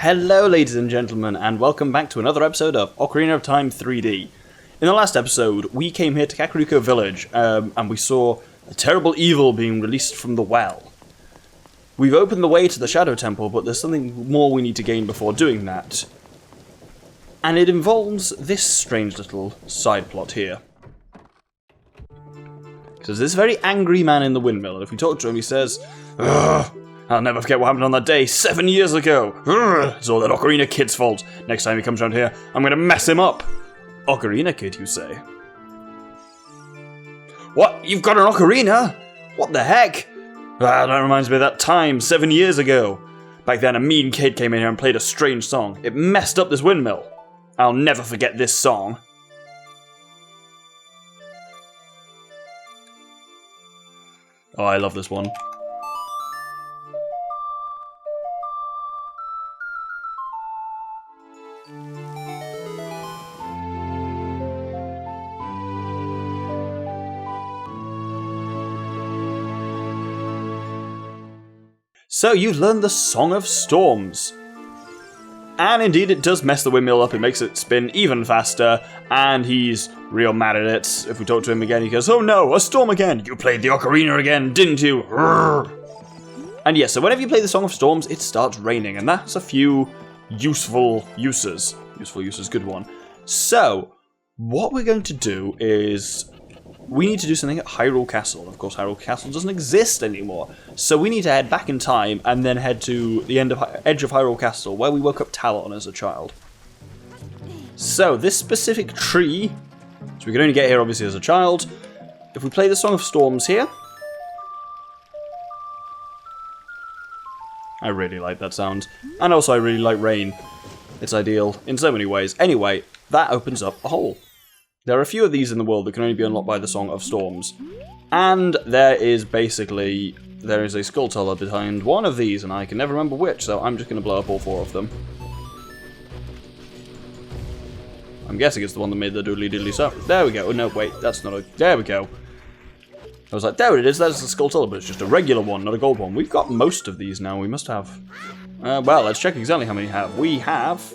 Hello ladies and gentlemen, and welcome back to another episode of Ocarina of Time 3D. In the last episode, we came here to Kakariko Village, and we saw a terrible evil being released from the well. We've opened the way to the Shadow Temple, but there's something more we need to gain before doing that. And it involves this strange little side plot here. So there's this very angry man in the windmill, and if we talk to him, he says, "Ugh, I'll never forget what happened on that day 7 years ago. It's all that Ocarina Kid's fault. Next time he comes around here, I'm going to mess him up." Ocarina Kid, you say? What? You've got an ocarina? What the heck? That reminds me of that time 7 years ago. Back then, a mean kid came in here and played a strange song. It messed up this windmill. I'll never forget this song. Oh, I love this one. So you've learned the Song of Storms. And indeed it does mess the windmill up, it makes it spin even faster, and he's real mad at it. If we talk to him again, he goes, "Oh no, a storm again! You played the ocarina again, didn't you?" And yes, so whenever you play the Song of Storms, it starts raining, and that's a few useful uses. Useful uses, good one. So, what we're going to do is we need to do something at Hyrule Castle. Of course, Hyrule Castle doesn't exist anymore. So we need to head back in time and then head to the edge of Hyrule Castle, where we woke up Talon as a child. So, this specific tree, so we can only get here obviously as a child. If we play the Song of Storms here, I really like that sound. And also I really like rain. It's ideal in so many ways. Anyway, that opens up a hole. There are a few of these in the world that can only be unlocked by the Song of Storms. And there is a skull teller behind one of these, and I can never remember which, so I'm just going to blow up all four of them. I'm guessing it's the one that made the doodly doodly stuff. There we go. Oh, no, wait, that's not a... There we go. I was like, there it is, that's the skull teller, but it's just a regular one, not a gold one. We've got most of these now, we must have. Well, let's check exactly how many we have. We have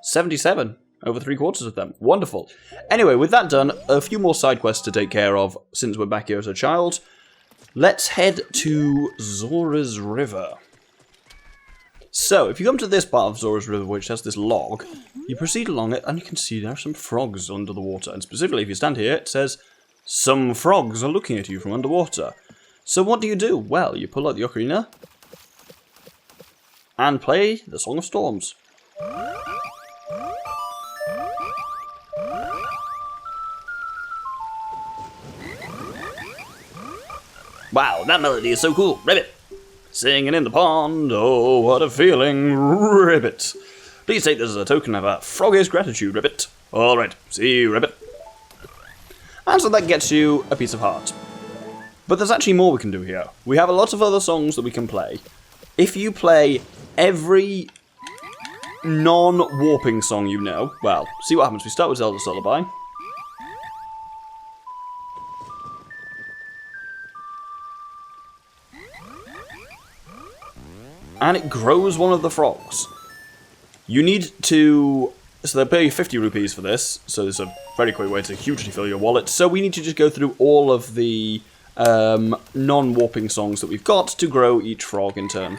77. Over 3/4 of them. Wonderful. Anyway, with that done, a few more side quests to take care of since we're back here as a child. Let's head to Zora's River. So, if you come to this part of Zora's River, which has this log, you proceed along it, and you can see there are some frogs under the water. And specifically, if you stand here, it says, "Some frogs are looking at you from underwater." So what do? Well, you pull out the ocarina and play the Song of Storms. Wow, that melody is so cool. Ribbit! Singing in the pond, oh, what a feeling. Ribbit! Please take this as a token of our froggish gratitude, Ribbit. Alright, see you, Ribbit. And so that gets you a piece of heart. But there's actually more we can do here. We have a lot of other songs that we can play. If you play every non-warping song you know, well, see what happens. We start with Zelda's Lullaby. And it grows one of the frogs. You need to... So they'll pay you 50 rupees for this, so it's a very quick way to hugely fill your wallet. So we need to just go through all of the non-warping songs that we've got to grow each frog in turn.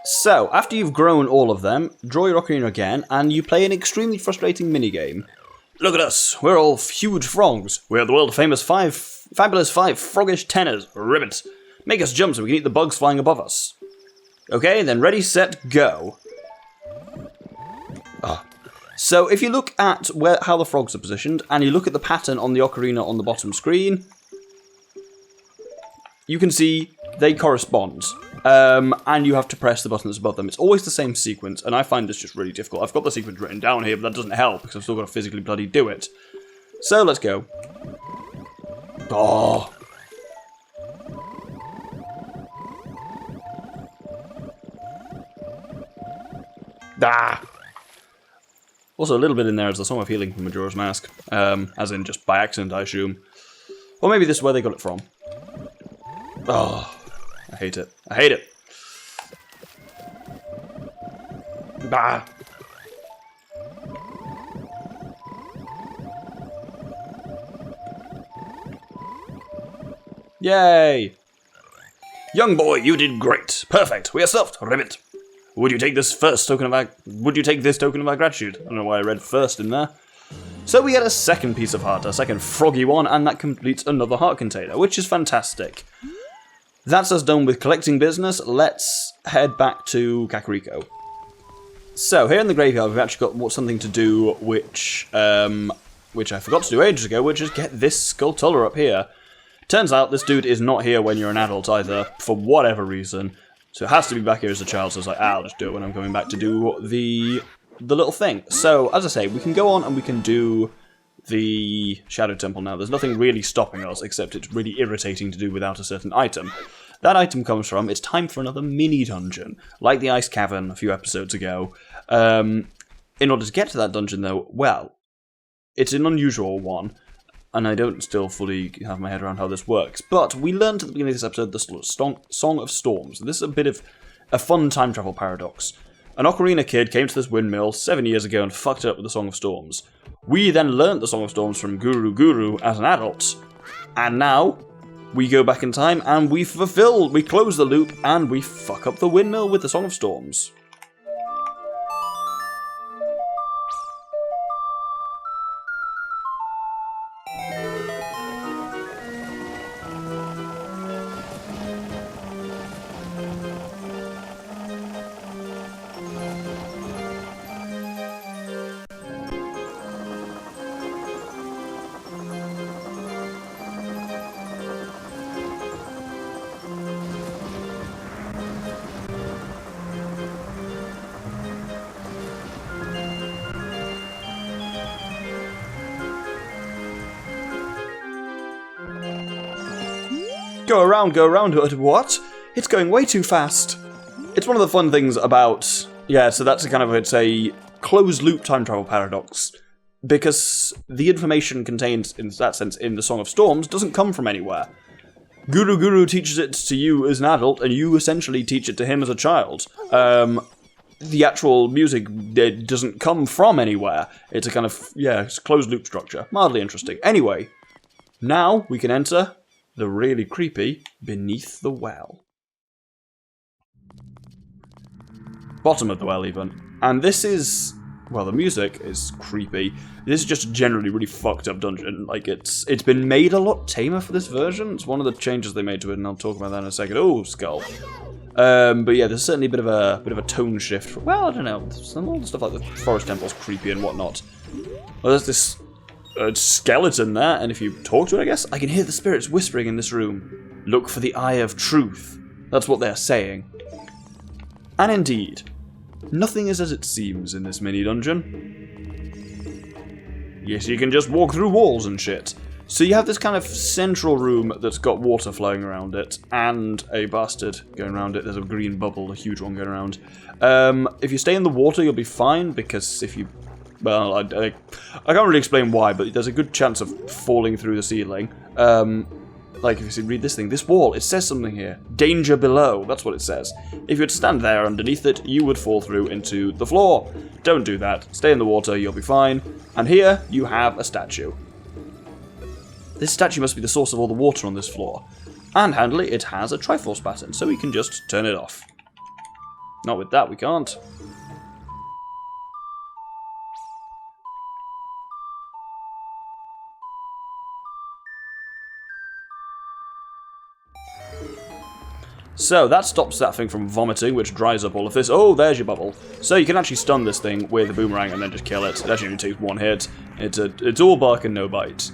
So, after you've grown all of them, draw your ocarina again, and you play an extremely frustrating minigame. Look at us, we're all huge frogs. We're the world-famous fabulous five froggish tenors. Ribbit. Make us jump so we can eat the bugs flying above us. Okay, then ready, set, go. So, if you look at how the frogs are positioned, and you look at the pattern on the ocarina on the bottom screen, you can see they correspond. And you have to press the buttons above them. It's always the same sequence, and I find this just really difficult. I've got the sequence written down here, but that doesn't help, because I've still got to physically bloody do it. So, let's go. Oh. Ah! Also, a little bit in there is the Song of Healing from Majora's Mask. As in just by accident, I assume. Or maybe this is where they got it from. Oh, I hate it. I hate it. Bah! Yay! Young boy, you did great. Perfect. We are stuffed. Ribbit. Would you take this token of our gratitude? I don't know why I read first in there. So we get a second piece of heart, a second froggy one, and that completes another heart container, which is fantastic. That's us done with collecting business. Let's head back to Kakariko. So here in the graveyard, we've actually got something to do, which I forgot to do ages ago, which is get this Skulltula up here. Turns out this dude is not here when you're an adult either, for whatever reason. So it has to be back here as a child, so it's like, I'll just do it when I'm coming back to do the little thing. So, as I say, we can go on and we can do the Shadow Temple now. There's nothing really stopping us, except it's really irritating to do without a certain item. That item comes from, it's time for another mini-dungeon, like the Ice Cavern a few episodes ago. In order to get to that dungeon, though, well, it's an unusual one. And I don't still fully have my head around how this works. But we learned at the beginning of this episode the Song of Storms. This is a bit of a fun time travel paradox. An Ocarina kid came to this windmill 7 years ago and fucked it up with the Song of Storms. We then learnt the Song of Storms from Guru as an adult. And now, we go back in time and we close the loop and we fuck up the windmill with the Song of Storms. Go around, what? It's going way too fast. It's one of the fun things about, yeah, so that's it's a closed loop time travel paradox. Because the information contained, in that sense, in the Song of Storms doesn't come from anywhere. Guru teaches it to you as an adult, and you essentially teach it to him as a child. The actual music doesn't come from anywhere. It's a it's a closed loop structure. Mildly interesting. Anyway, now we can enter the really creepy Beneath the Well. Bottom of the well, even. And this is, well, the music is creepy. This is just a generally really fucked up dungeon. Like, it's been made a lot tamer for this version. It's one of the changes they made to it, and I'll talk about that in a second. Oh, skull. But yeah, there's certainly a bit of a tone shift. Well, I don't know. Some all the stuff like the forest temple's creepy and whatnot. Well, there's this skeleton there, and if you talk to it, I guess, I can hear the spirits whispering in this room. Look for the Eye of Truth. That's what they're saying. And indeed, nothing is as it seems in this mini-dungeon. Yes, you can just walk through walls and shit. So you have this kind of central room that's got water flowing around it, and a bastard going around it. There's a green bubble, a huge one going around. If you stay in the water, you'll be fine, because if you... Well, I can't really explain why, but there's a good chance of falling through the ceiling. Like, if you read this thing, this wall, it says something here. Danger below, that's what it says. If you were to stand there underneath it, you would fall through into the floor. Don't do that. Stay in the water, you'll be fine. And here, you have a statue. This statue must be the source of all the water on this floor. And handily, it has a Triforce pattern, so we can just turn it off. Not with that, we can't. So that stops that thing from vomiting, which dries up all of this. Oh, there's your bubble. So you can actually stun this thing with a boomerang and then just kill it. It actually only takes one hit. It's all bark and no bite.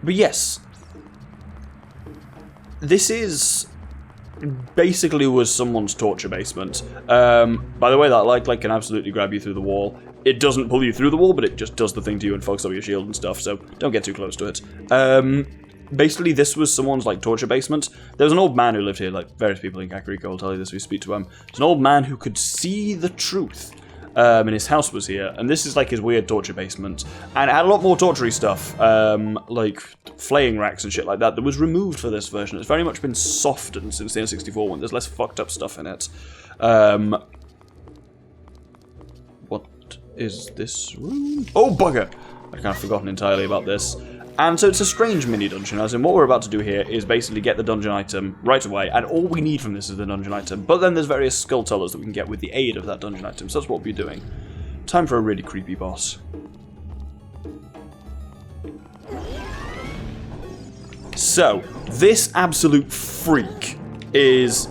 But yes, this is basically was someone's torture basement. By the way, that light can absolutely grab you through the wall. It doesn't pull you through the wall, but it just does the thing to you and fucks up your shield and stuff. So don't get too close to it. Basically, this was someone's, torture basement. There was an old man who lived here, various people in Kakariko will tell you this if you speak to him. There's an old man who could see the truth. and his house was here. And this is like his weird torture basement. And it had a lot more torture-y stuff, like flaying racks and shit like that was removed for this version. It's very much been softened since the N64 one. There's less fucked up stuff in it. What is this room? Oh, bugger! I'd kind of forgotten entirely about this. And so it's a strange mini-dungeon, as in what we're about to do here is basically get the dungeon item right away, and all we need from this is the dungeon item. But then there's various skull tellers that we can get with the aid of that dungeon item, so that's what we'll be doing. Time for a really creepy boss. So, this absolute freak is...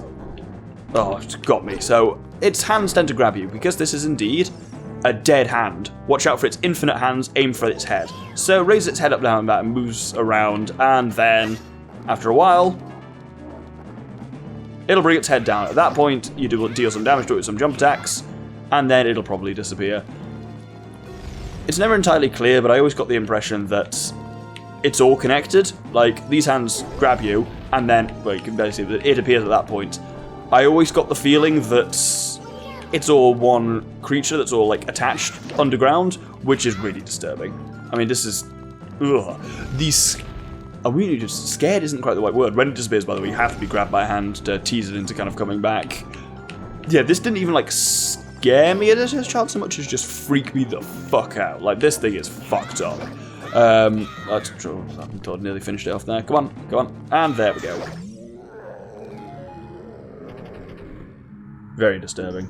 Oh, it's got me. So, its hands tend to grab you, because this is indeed a dead hand. Watch out for its infinite hands, aim for its head. So raise its head up, down, and back, and moves around, and then, after a while, it'll bring its head down. At that point, you deal some damage to it with some jump attacks, and then it'll probably disappear. It's never entirely clear, but I always got the impression that it's all connected. Like, these hands grab you, and then, well, you can barely see that it appears at that point. I always got the feeling that it's all one creature that's all, like, attached underground, which is really disturbing. I mean, this is... Ugh. These... Are we just... Scared isn't quite the right word. When it disappears, by the way, you have to be grabbed by a hand to tease it into kind of coming back. Yeah, this didn't even, like, scare me as a child so much as just freak me the fuck out. Like, this thing is fucked up. Let's draw... I thought I nearly finished it off there. Come on, come on. And there we go. Very disturbing.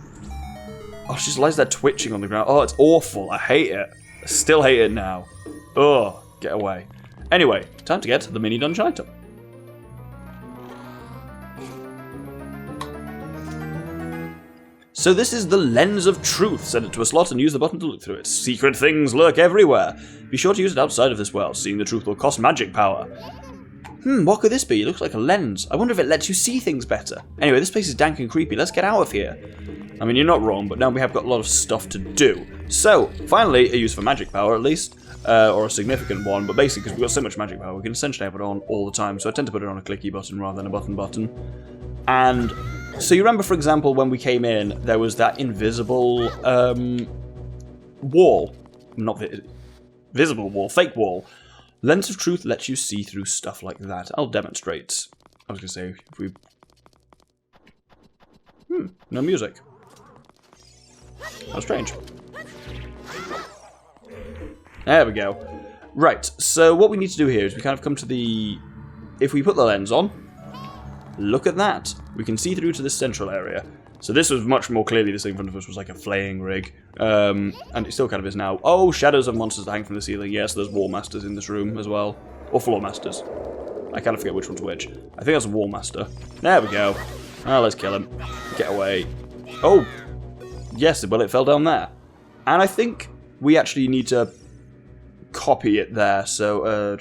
Oh, she just lies there twitching on the ground. Oh, it's awful. I hate it. I still hate it now. Oh, get away. Anyway, time to get to the mini dungeon item. So this is the Lens of Truth. Set it to a slot and use the button to look through it. Secret things lurk everywhere. Be sure to use it outside of this world. Seeing the truth will cost magic power. What could this be? It looks like a lens. I wonder if it lets you see things better. Anyway, this place is dank and creepy. Let's get out of here. I mean, you're not wrong, but now we have got a lot of stuff to do. So, finally, a use for magic power, at least. Or a significant one, but basically, because we've got so much magic power, we can essentially have it on all the time. So I tend to put it on a clicky button rather than a button. And so you remember, for example, when we came in, there was that invisible wall. Not visible wall, fake wall. Lens of Truth lets you see through stuff like that. I'll demonstrate. I was going to say, if we... no music. How strange. There we go. Right, so what we need to do here is we kind of come to the... If we put the lens on, look at that. We can see through to this central area. So this was much more clearly, this thing in front of us was like a flaying rig. And it still kind of is now. Oh, shadows of monsters that hang from the ceiling. Yes, there's Wall Masters in this room as well. Or Floor Masters. I kind of forget which one's which. I think that's a Wall Master. There we go. Oh, let's kill him. Get away. Oh! Yes, well, it fell down there. And I think we actually need to copy it there. So,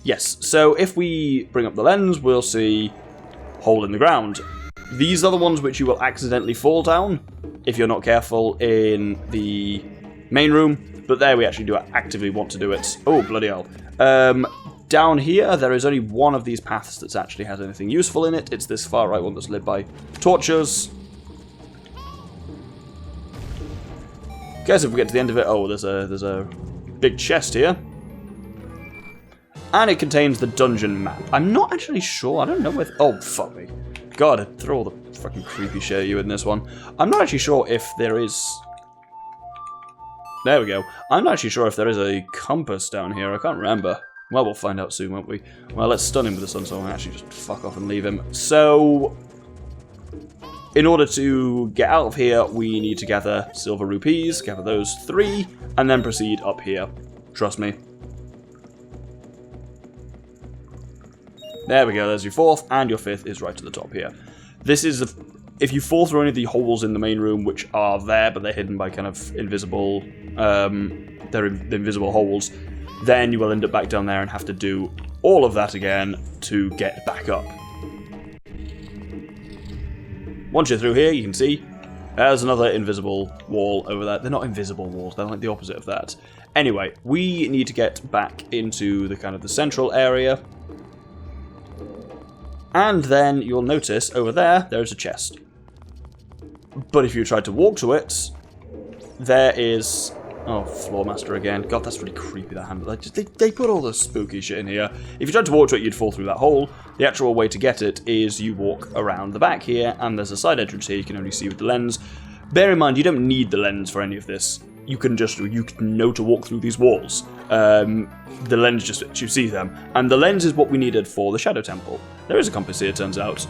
yes. So if we bring up the lens, we'll see hole in the ground. These are the ones which you will accidentally fall down if you're not careful in the main room. But there we actually do actively want to do it. Oh, bloody hell. Down here, there is only one of these paths that actually has anything useful in it. It's this far right one that's lit by torches. Okay, so if we get to the end of it, oh, there's a big chest here. And it contains the dungeon map. I'm not actually sure. I don't know where... Oh, fuck me. God, I'd throw all the fucking creepy shit at you in this one. I'm not actually sure if there is... There we go. I'm not actually sure if there is a compass down here. I can't remember. Well, we'll find out soon, won't we? Well, let's stun him with the sun, so I'll actually just fuck off and leave him. So, in order to get out of here, we need to gather silver rupees, gather those 3, and then proceed up here. Trust me. There we go, there's your 4th, and your 5th is right to the top here. This is, if you fall through any of the holes in the main room, which are there, but they're hidden by kind of invisible, they're invisible holes, then you will end up back down there and have to do all of that again to get back up. Once you're through here, you can see there's another invisible wall over there. They're not invisible walls, they're like the opposite of that. Anyway, we need to get back into the kind of the central area. And then you'll notice over there, there's a chest. But if you try to walk to it, there is... Oh, Floor Master again. God, that's really creepy, that handle. They put all the spooky shit in here. If you tried to walk to it, you'd fall through that hole. The actual way to get it is you walk around the back here, and there's a side entrance here you can only see with the lens. Bear in mind, you don't need the lens for any of this. You can know to walk through these walls. The lens just lets you see them. And the lens is what we needed for the Shadow Temple. There is a compass here, it turns out.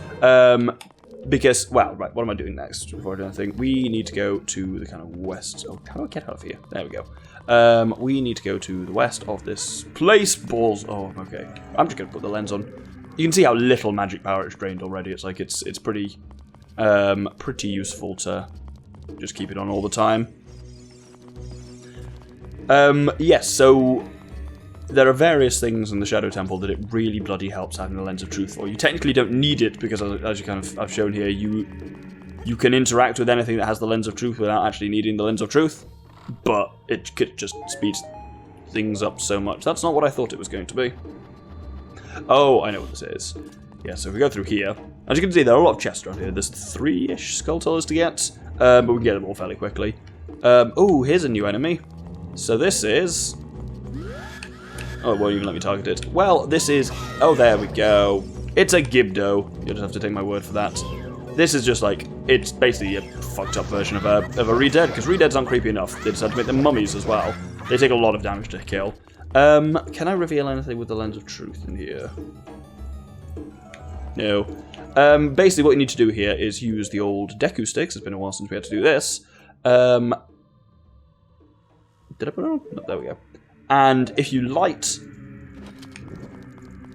Because, well, right, what am I doing next before I do anything? We need to go to the kind of west. Oh, how do I get out of here? There we go. We need to go to the west of this place. Balls. Oh, okay. I'm just going to put the lens on. You can see how little magic power it's drained already. It's like, it's pretty useful to just keep it on all the time. Yes, so there are various things in the Shadow Temple that it really bloody helps having the Lens of Truth for. You technically don't need it because, as you kind of I've shown here, you can interact with anything that has the Lens of Truth without actually needing the Lens of Truth, but it could just speed things up so much. That's not what I thought it was going to be. Oh, I know what this is. Yeah, so if we go through here, as you can see, there are a lot of chests around here. There's 3-ish Skulltulas to get, but we can get them all fairly quickly. Oh, here's a new enemy. So this is... Oh, it won't even let me target it. Well, this is... Oh, there we go. It's a Gibdo. You'll just have to take my word for that. This is just like... It's basically a fucked up version of a Re-Dead, because Re-Deads aren't creepy enough. They decided to make them mummies as well. They take a lot of damage to kill. Can I reveal anything with the Lens of Truth in here? No. Basically what you need to do here is use the old Deku sticks. It's been a while since we had to do this. Did I put it on? No, there we go. And if you light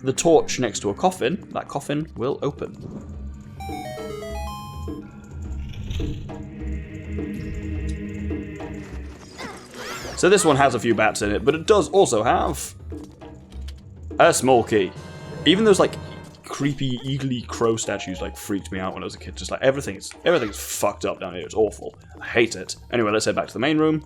the torch next to a coffin, that coffin will open. So this one has a few bats in it, but it does also have a small key. Even those like creepy eagly crow statues like freaked me out when I was a kid. Just like everything's fucked up down here. It's awful. I hate it. Anyway, let's head back to the main room.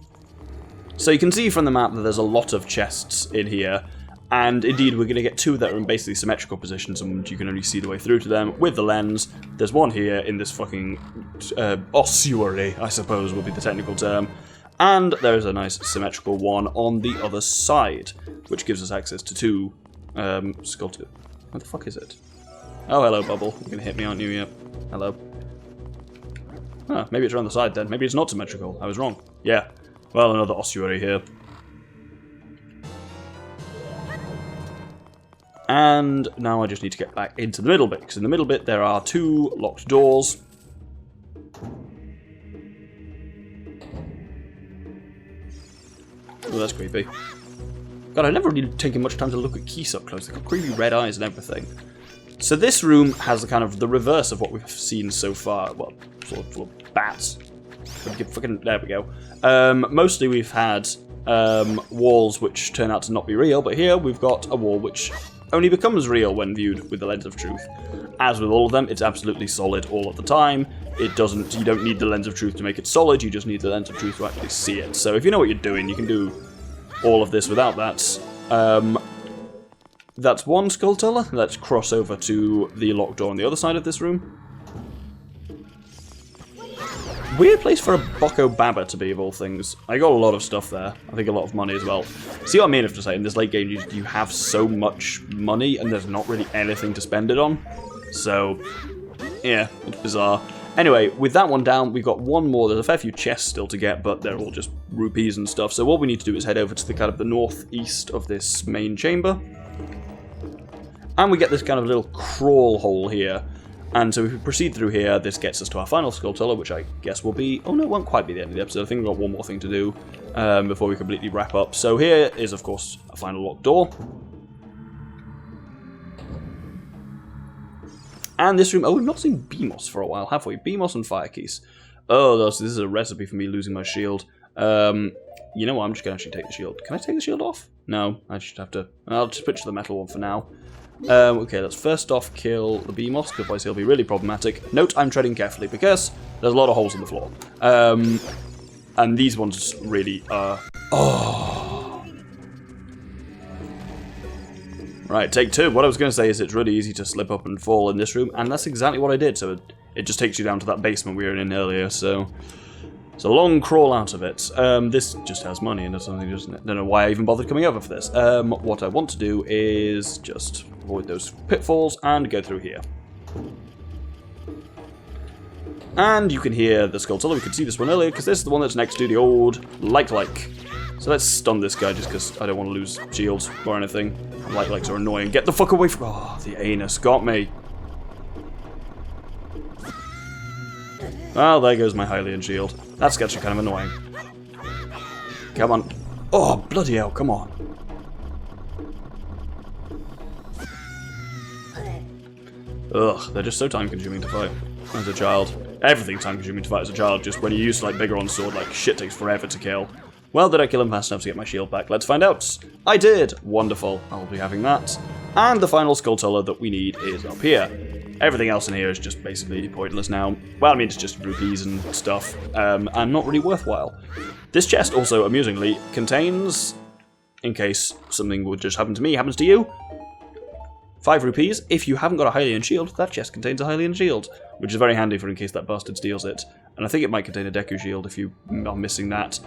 So you can see from the map that there's a lot of chests in here, and indeed we're going to get two that are in basically symmetrical positions and you can only see the way through to them with the lens. There's one here in this fucking ossuary, I suppose would be the technical term, and there's a nice symmetrical one on the other side, which gives us access to two sculptures. What the fuck is it? Oh, hello, Bubble. You're going to hit me, aren't you? Yep. Hello. Huh, maybe it's around the side then. Maybe it's not symmetrical. I was wrong. Yeah. Well, another ossuary here. And now I just need to get back into the middle bit, because in the middle bit there are two locked doors. Oh, that's creepy. God, I've never really taken much time to look at keys up close. They've got creepy red eyes and everything. So this room has the kind of the reverse of what we've seen so far. Well, sort of bats. There we go. Mostly we've had walls which turn out to not be real, but here we've got a wall which only becomes real when viewed with the Lens of Truth. As with all of them, it's absolutely solid all of the time. You don't need the Lens of Truth to make it solid, you just need the Lens of Truth to actually see it. So if you know what you're doing, you can do all of this without that. That's one Skulltula. Let's cross over to the locked door on the other side of this room. Weird place for a Boko Baba to be, of all things. I got a lot of stuff there. I think a lot of money as well. See what I mean if to say, in this late game you have so much money and there's not really anything to spend it on. So, yeah, it's bizarre. Anyway, with that one down, we've got one more. There's a fair few chests still to get, but they're all just rupees and stuff. So what we need to do is head over to the kind of the northeast of this main chamber. And we get this kind of little crawl hole here. And so if we proceed through here, this gets us to our final Skulltula, which I guess will be... Oh no, it won't quite be the end of the episode. I think we've got one more thing to do before we completely wrap up. So here is, of course, a final locked door. And this room... Oh, we've not seen Beamos for a while, have we? Beamos and Fire Keys. Oh, this is a recipe for me losing my shield. You know what? I'm just going to actually take the shield. Can I take the shield off? No, I just have to... I'll just switch to the metal one for now. Okay, let's first off kill the Beamos, because otherwise he'll be really problematic. Note, I'm treading carefully, because there's a lot of holes in the floor. And these ones really are... Oh! Right, take two. What I was going to say is it's really easy to slip up and fall in this room, and that's exactly what I did, so it just takes you down to that basement we were in earlier, so... It's a long crawl out of it. This just has money in it, something, doesn't it? I don't know why I even bothered coming over for this. What I want to do is just avoid those pitfalls and go through here. And you can hear the Skulltula. We could see this one earlier, because this is the one that's next to the old Like. So let's stun this guy, just because I don't want to lose shields or anything. Likes are annoying. Get the fuck away from... Oh, the anus got me. Well, there goes my Hylian shield. That's actually kind of annoying. Come on. Oh, bloody hell, come on. Ugh, they're just so time-consuming to fight as a child. Everything's time-consuming to fight as a child, just when you use like bigger on sword, like shit takes forever to kill. Well, did I kill him fast enough to get my shield back? Let's find out. I did. Wonderful. I'll be having that. And the final Skulltula that we need is up here. Everything else in here is just basically pointless now. Well, I mean, it's just rupees and stuff, and not really worthwhile. This chest also, amusingly, contains, in case something would just happen to me, happens to you, 5 rupees. If you haven't got a Hylian shield, that chest contains a Hylian shield, which is very handy for in case that bastard steals it. And I think it might contain a Deku shield if you are missing that.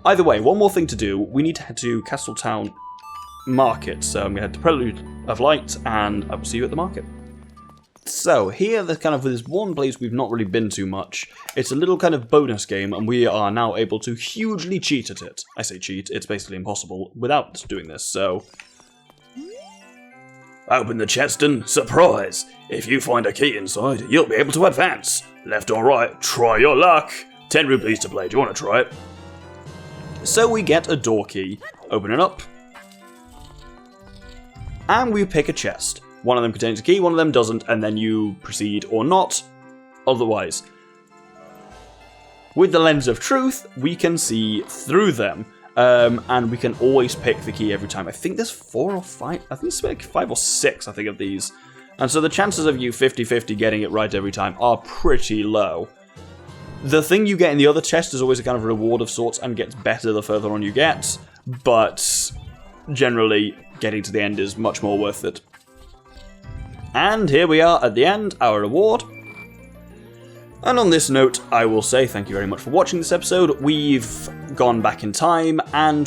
Either way, one more thing to do. We need to head to Castletown Market, so I'm going to head to Prelude of Light, and I will see you at the market. So, here there's one place we've not really been to much. It's a little kind of bonus game, and we are now able to hugely cheat at it. I say cheat, it's basically impossible without doing this, so... Open the chest and surprise! If you find a key inside, you'll be able to advance. Left or right, try your luck! 10 rupees to play, do you want to try it? So we get a door key, open it up, and we pick a chest. One of them contains a key, one of them doesn't, and then you proceed or not, otherwise. With the lens of truth, we can see through them, and we can always pick the key every time. I think there's 4 or 5, I think it's like 5 or 6, I think, of these. And so the chances of you 50-50 getting it right every time are pretty low. The thing you get in the other chest is always a kind of reward of sorts and gets better the further on you get, but generally getting to the end is much more worth it. And here we are at the end, our reward. And on this note, I will say thank you very much for watching this episode. We've gone back in time and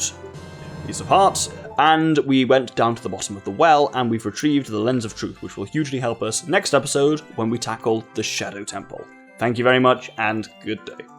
piece of heart, and we went down to the bottom of the well, and we've retrieved the Lens of Truth, which will hugely help us next episode when we tackle the Shadow Temple. Thank you very much, and good day.